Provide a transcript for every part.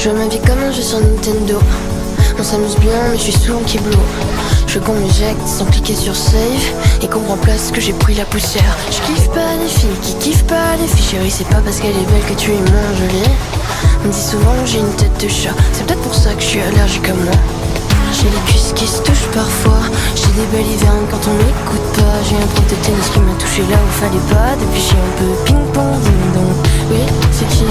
Je vois ma vie comme un jeu sur Nintendo. On s'amuse bien mais je suis souvent kiblo. Je veux qu'on m'éjecte sans cliquer sur save et qu'on remplace que j'ai pris la poussière. Je kiffe pas les filles qui kiffent pas les filles. Chérie, c'est pas parce qu'elle est belle que tu es moins jolie. On me dit souvent que j'ai une tête de chat. C'est peut-être pour ça que je suis allergique à moi. J'ai les cuisses qui se touchent parfois. J'ai des belles hivernes quand on m'écoute pas. J'ai un prof de tennis qui m'a touché là où fallait pas. Depuis j'ai un peu ping-pong, ding-dong. Oui, c'est qui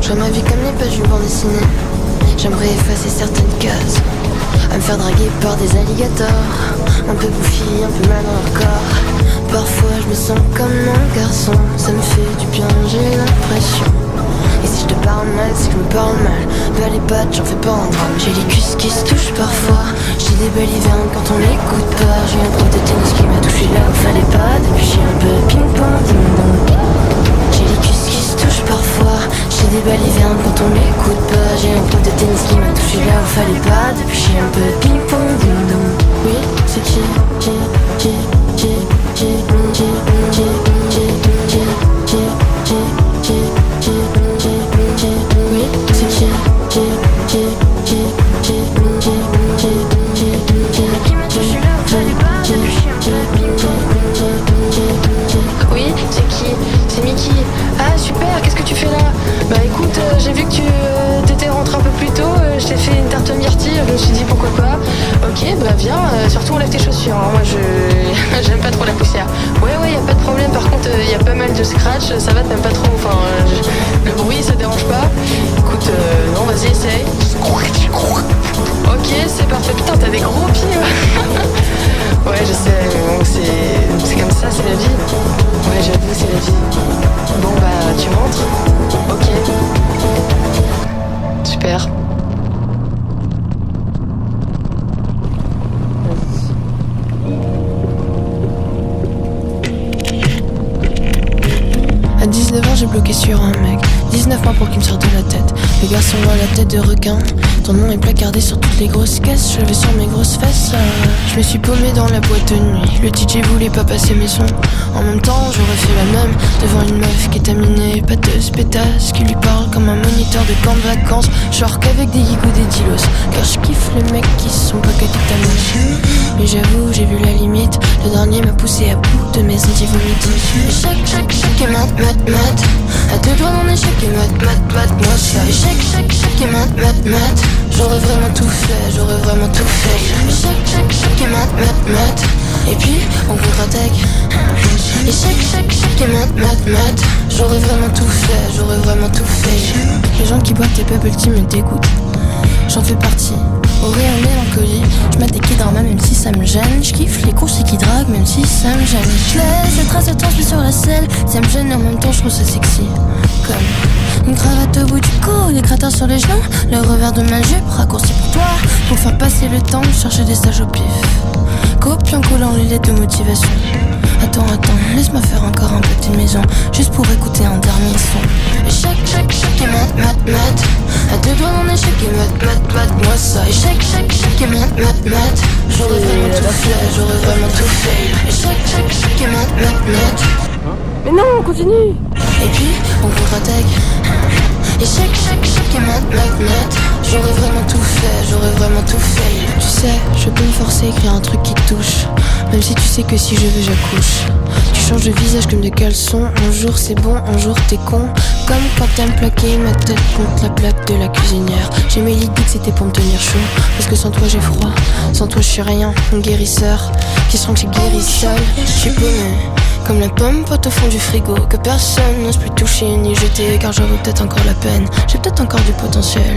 Je vois ma vie comme les pages d'une bande dessinée. J'aimerais effacer certaines cases, à me faire draguer par des alligators, un peu bouffi, un peu mal dans leur corps. Parfois je me sens comme un garçon, ça me fait du bien, j'ai l'impression. Et si je te parle mal, c'est que je me parle mal. Bah les pattes, j'en fais pas un drame. J'ai les cuisses qui se touchent parfois. J'ai des belles hivernes quand on m'écoute pas. J'ai un prof de tennis qui m'a touché là où fallait pas. Depuis j'ai un peu ping-pong, ding-dong. J'ai les cuisses qui se touchent parfois. J'ai des belles hivernes quand on m'écoute pas. J'ai un prof de tennis qui m'a touché là où fallait pas. Depuis j'ai un peu ping-pong, ding-dong. Oui, c'est qui Oui, c'est qui Oui, c'est qui? C'est Mickey. Ah super, qu'est-ce que tu fais là? Bah écoute, j'ai vu que tu t'étais rentré un peu plus tôt, je t'ai fait une tarte myrtille, je me suis dit pourquoi pas. Ok, bah viens, surtout enlève tes chaussures, hein. Moi j'aime pas trop la poussière. Ouais, y a pas de problème, par contre y a pas mal de scratch, ça va, t'aimes pas trop, enfin le bruit ça dérange pas. Écoute, non vas-y essaye. Ok, c'est parfait, putain t'as des gros pieds. Ouais je sais, mais bon c'est comme ça, c'est la vie. Ouais j'avoue c'est la vie. Bon bah tu rentres? Ok. Super. À 19 ans j'ai bloqué sur un mec, 19 mois pour qu'il me sorte de la tête. Le garçon a la tête de requin, ton nom est placardé sur toutes les grosses caisses. Je vais sur mes grosses fesses, je me suis paumé dans la boîte de nuit. Le DJ voulait pas passer mes sons, en même temps j'aurais fait la même devant une meuf qui est aminée, pâteuse, pétasse, qui lui parle comme un moniteur de camp de vacances. Genre qu'avec des gigots, des dilos, car je kiffe les mecs qui sont pas que des tamous. Mais j'avoue j'ai vu la limite, le dernier m'a poussé à bout de mes anti-vomitifs. Échec et mat, à deux doigts d'un échec et mat, moi ça. Échec et mat, j'aurais vraiment tout fait, Échec et mat, et puis on contre-attaque. Échec et mat, j'aurais vraiment tout fait. Les gens qui boivent des bubble tea me dégoûtent, j'en fais partie. Auréole mélancolie, je mets des kidramas même si ça me gêne. Je kiffe les courses et qui draguent même si ça me gêne. Je laisse les traces de temps, je sur la selle. Ça me gêne et en même temps je trouve ça sexy. Comme une cravate au bout du cou, des cratères sur les genoux. Le revers de ma jupe raccourci pour toi, pour faire passer le temps, chercher des stages au pif. Copie en collant les lettres de motivation. Attends, laisse-moi faire encore un peu de maison, juste pour écouter un dernier son. Échec et mat, à deux doigts d'un échec et mat, moi ça. Échec et mat, j'aurais vraiment tout fait. Échec et mat. Mais non, continue. Et puis on contre-attaque. Échec et mat, j'aurais vraiment tout fait. Tu sais, je peux me forcer à écrire un truc qui te touche, même si tu sais que si je veux j'accouche. Tu changes de visage comme de caleçon, un jour c'est bon, un jour t'es con. Comme quand t'aimes plaquer ma tête contre la plaque de la cuisinière. J'ai mes l'idée que c'était pour me tenir chaud, parce que sans toi j'ai froid, sans toi je suis rien. Mon guérisseur, qui se rend que j'ai guéri seul. Je suis paumé, comme la pomme pote au fond du frigo, que personne n'ose plus toucher ni jeter, car j'en vaut peut-être encore la peine. J'ai peut-être encore du potentiel,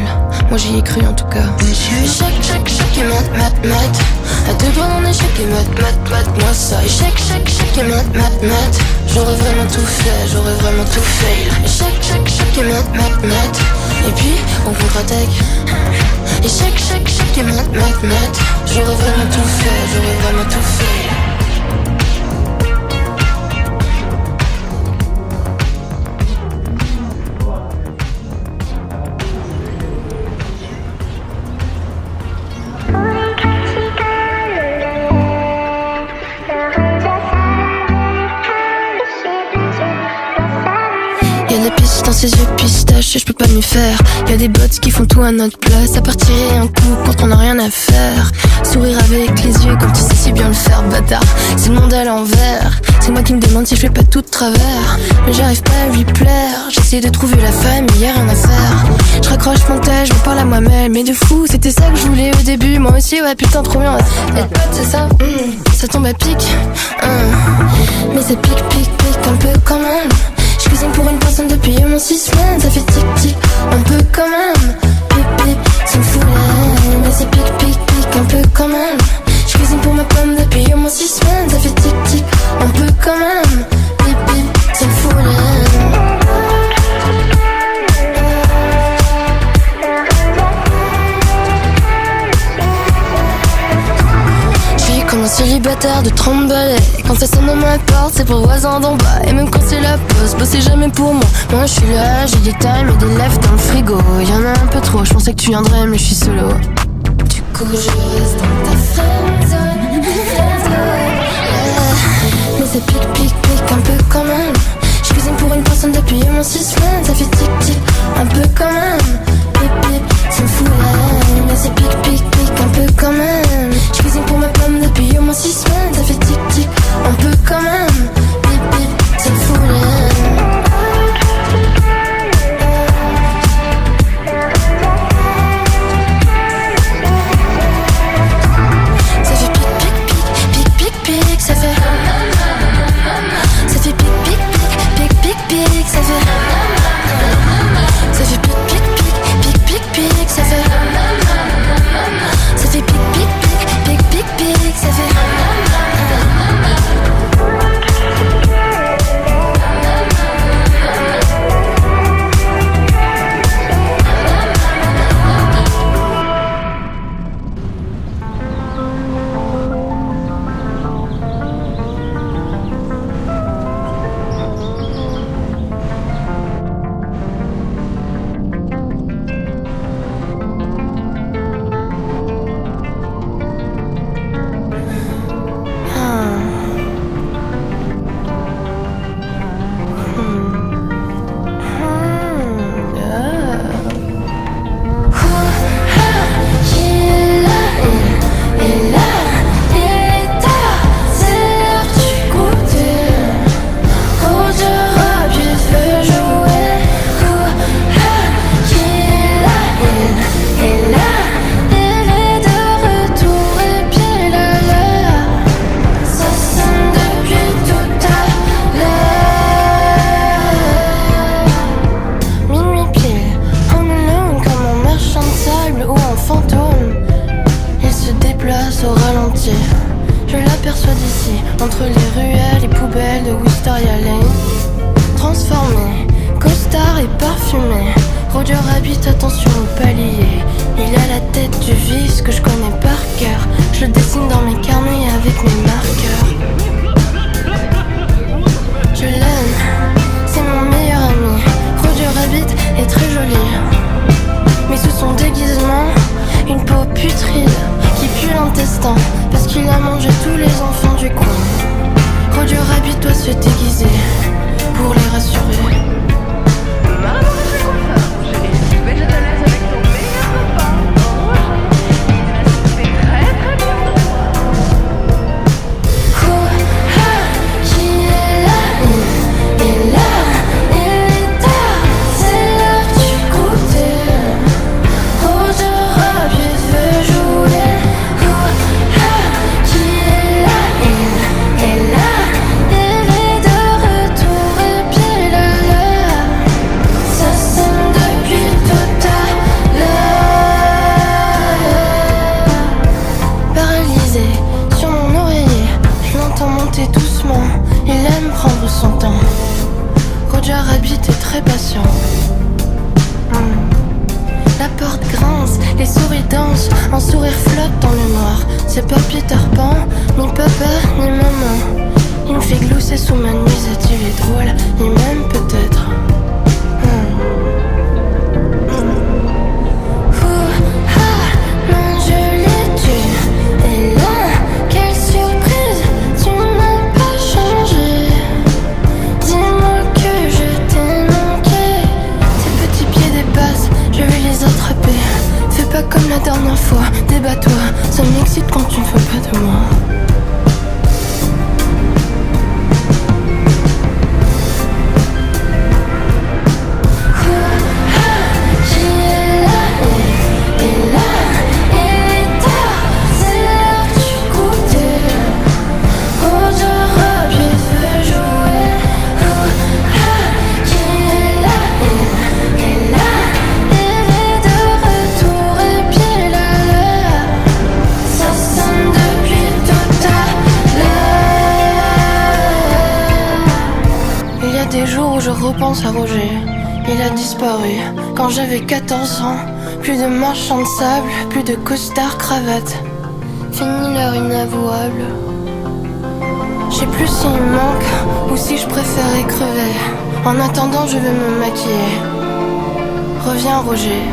moi j'y ai cru en tout cas. Échec et mat, à deux doigts d'un échec et mat, moi ça. Échec et mat, j'aurais vraiment tout fait. Échec et mat, et puis on contre-attaque. Échec et mat, j'aurais vraiment tout fait. ses yeux pistaches et je peux pas m'y faire. Y'a des bots qui font tout à notre place. Ça partirait un coup quand on a rien à faire. Sourire avec les yeux comme tu sais si bien le faire, bâtard. C'est le monde à l'envers. C'est moi qui me demande si je fais pas tout de travers. Mais j'arrive pas à lui plaire. J'essaie de trouver la femme, mais y'a rien à faire. Je raccroche mon tel, je me parle à moi-même. Mais de fou, c'était ça que je voulais au début. Moi aussi, ouais, putain, trop bien. Être pote, c'est ça, ça tombe à pic. Mais ça pique, pique, pique un peu quand même. Je cuisine pour une personne depuis au moins 6 semaines. Ça fait tic-tic, un peu quand même. Pip, pip, ça me fout la. Mais ça pique, pique, pique un peu quand même. Je cuisine pour ma pomme depuis au moins 6 semaines. Ça fait tic-tic, un peu quand même. Pip, pip, ça me fout la. Comme un célibataire de 30 balais. Quand ça sonne à ma porte, c'est pour le voisin d'en bas. Et même quand c'est la poste, bossez jamais pour moi. Moi je suis là, j'ai des times et des lèvres dans le frigo. Y'en a un peu trop, je pensais que tu viendrais mais je suis solo. Du coup je reste dans ta friendzone. Mais ça pique, pique, pique un peu quand même. Je cuisine pour une personne depuis au moins 6 semaines. Ça fait tic, tic, un peu quand même. Pip, pip, ça me fout la. Mais ça pique, pique, pique un peu quand même. Je cuisine pour ma pomme depuis au moins 6 semaines. Ça fait tic tic, un peu quand même. Pip pip, ça me fout la. Ça fait pic pic pic pic pic pic. Ça fait. Ça fait pic pic pic pic pic pic. Ça fait. Ça fait pic pic pic pic pic pic. Ça fait. Ça fait pic pic pic pic pic. Ça fait. Entre les ruelles et poubelles de Wisteria Lane. Transformé, costard et parfumé, Roger Rabbit, attention au palier. Il a la tête du vice que je connais par cœur. Je le dessine dans mes carnets avec mes marqueurs. Je l'aime, c'est mon meilleur ami. Roger Rabbit est très joli, mais sous son déguisement, une peau putride qui pue l'intestin parce qu'il a mangé tous les enfants du coin. Roger Rabbit doit se déguiser pour les rassurer. Maman, je suis coiffeur. Tu veux que je te laisse avec ton meilleur repas. Il va se faire très très bien pour toi. Qui est là? Il est là, il est tard. C'est l'heure du goûter. Roger Rabbit veut jouer. Qui est là? Il est là. Il est de retour et puis là là. Ça sonne depuis tout à l'heure. Paralysé sur mon oreiller, je l'entends monter doucement. Il aime prendre son temps. Roger Rabbit est très patient. La porte grince, les souris dansent, un sourire flotte dans le noir. C'est pas Peter Pan, ni papa, ni maman. Il me fait glousser sous ma nuisette, il est drôle, il m'aime peut-être. Mon joli, tu es là, quelle surprise, tu n'as pas changé. Dis-moi que je t'ai manqué, dernière fois, débat-toi. Ça m'excite quand tu ne veux pas de moi. Je repense à Roger, il a disparu quand j'avais 14 ans. Plus de marchands de sable, plus de costard cravate. Fini l'heure inavouable. Je sais plus s'il me manque ou si je préférais crever. En attendant je vais me maquiller. Reviens Roger.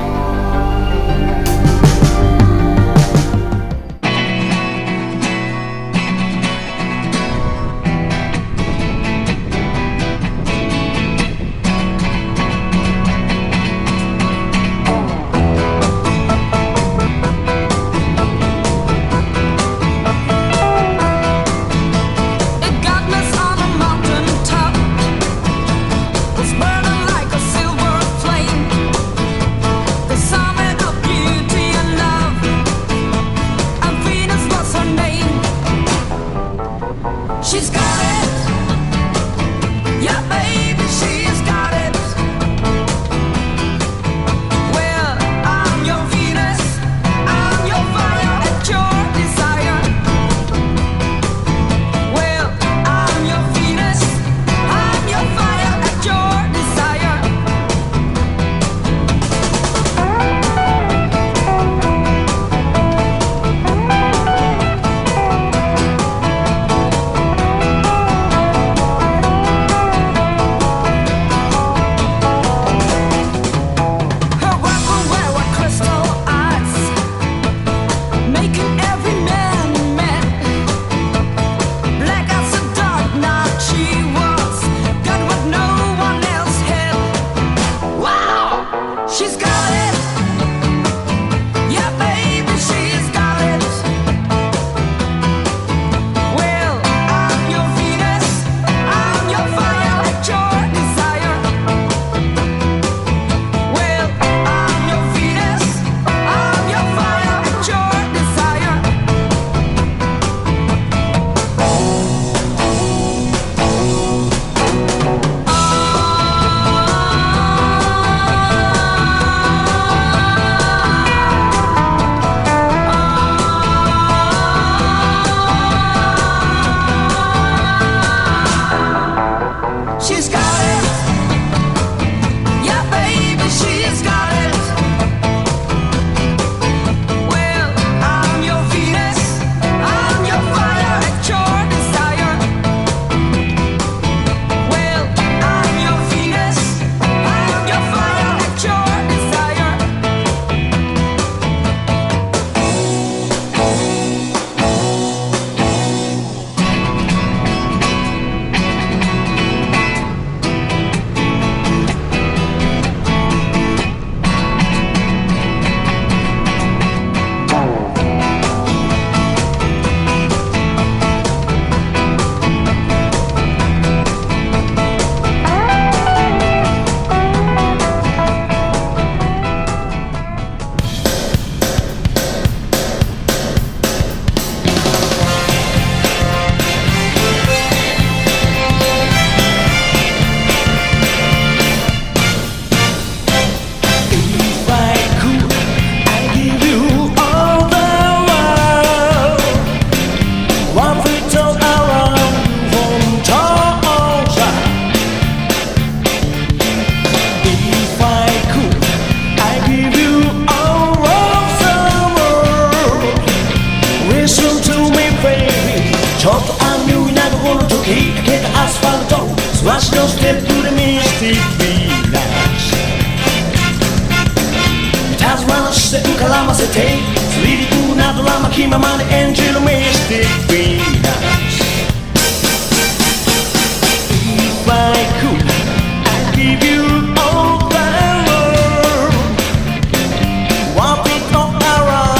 Around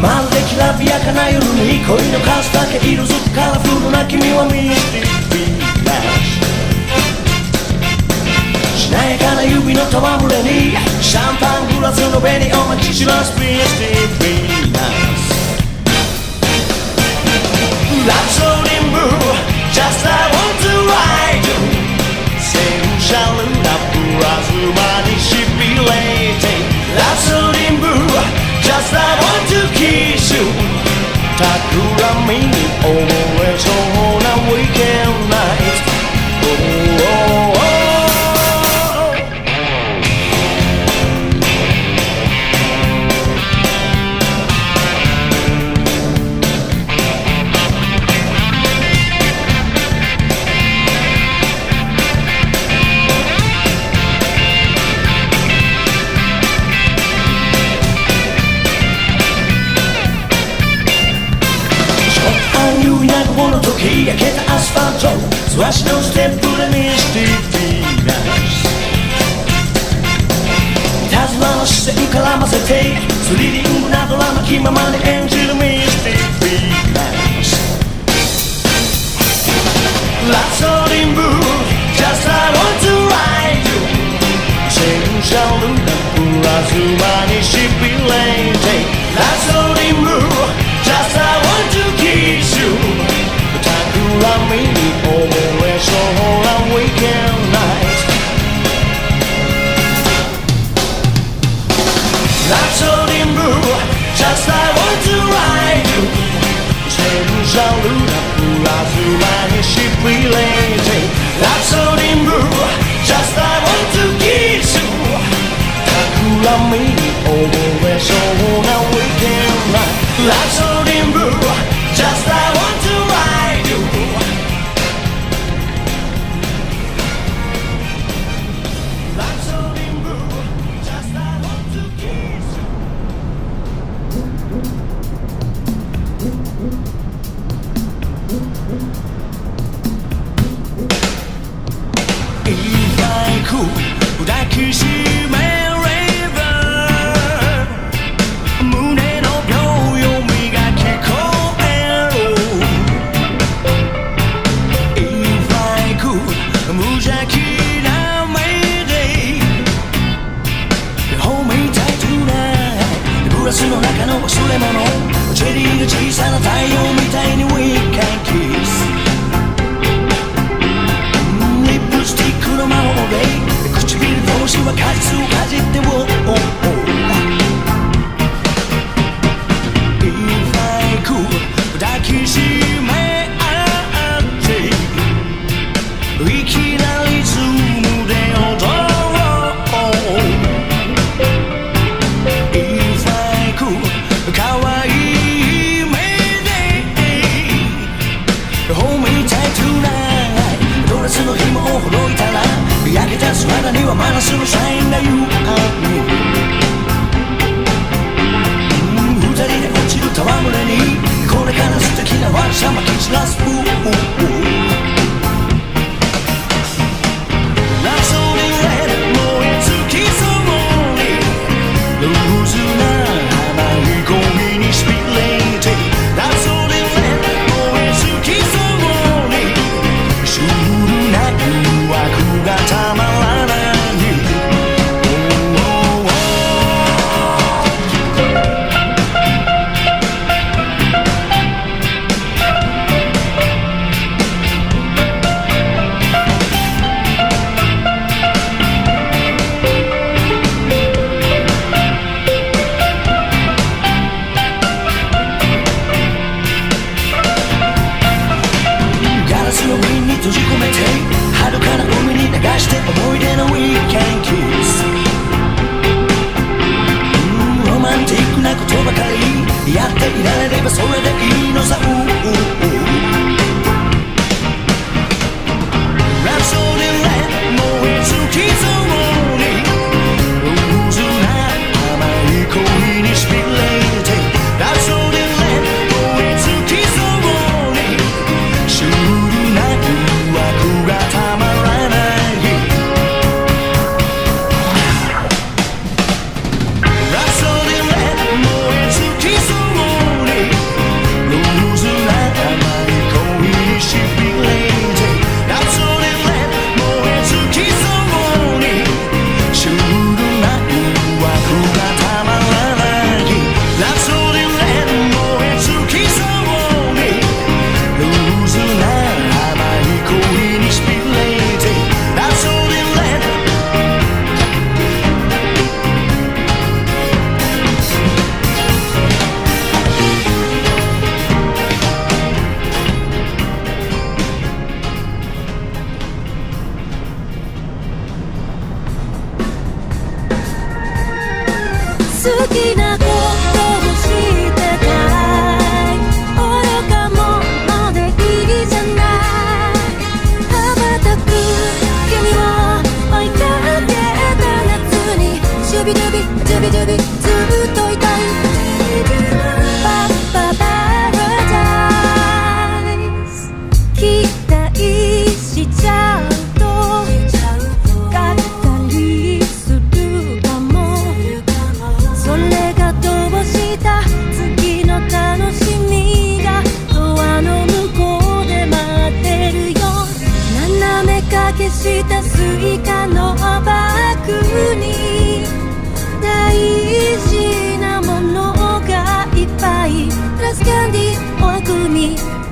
まるできらびやかな夜に恋の数だけ色づくカラフルな君はミステリーなしなやかな指の戯れにシャンパングラスの上におまきしますミステリーなラプソディンブルー Just I want to ride you センシャルなプラズマにしびれてラプソディンブルー Just I want to kiss you 企みに溺れそうな Weekend night oh, oh, oh. この時焼けたアスファルト素足のステップでミステリーないたずらの視線絡ませてスリリングなドラマ気ままに演じるミステリーなラプソディンブルー Just I want to ride you センシャルなプラズマにしびれてラプソディンブルー Just I want to kiss you企みに溺れそうな Weekend night Rhapsody in blue Just I want to ride you センシャルなプラズマにしびれて Rhapsody in blue Just I want to kiss you 企みに溺れそうな Weekend night Rhapsody in blue Just I want to ride you Rhapsody in blue Just I want to kiss you If I could 抱きしめれば胸の秒読みが聞こえる If I could 無邪気な目で Hold me tight tonight グラスの中の忘れ物チェリーが小さな太陽みたいに We can kiss リップスティックの魔法で唇同士は果実をかじってIf I could 抱きしめ合っていきなりリズムで踊ろう If I could 可愛い目で Hold me tight tonight ドレスの紐をほどいたら焼けた素肌にはマナスのサインが You and me 二人で落ちる戯れにこれから素敵なワンサマキスラスプラプソディレッド燃え尽きそうにルーズな甘い恋にしびれてラプソディレッド燃え尽きそうにシュールな誘惑がたまらない閉じ込めて遥かな海に流して思い出の Weekend kiss ロマンティックなことばかりやっていられればそれでいいのさラプソディレッド燃え尽きそうにルーズな甘い恋にしびれてラプソディレッド燃え尽きそうにシュールな誘惑がたまらないラプソディレッド燃え尽きそうスキャンディーおあくび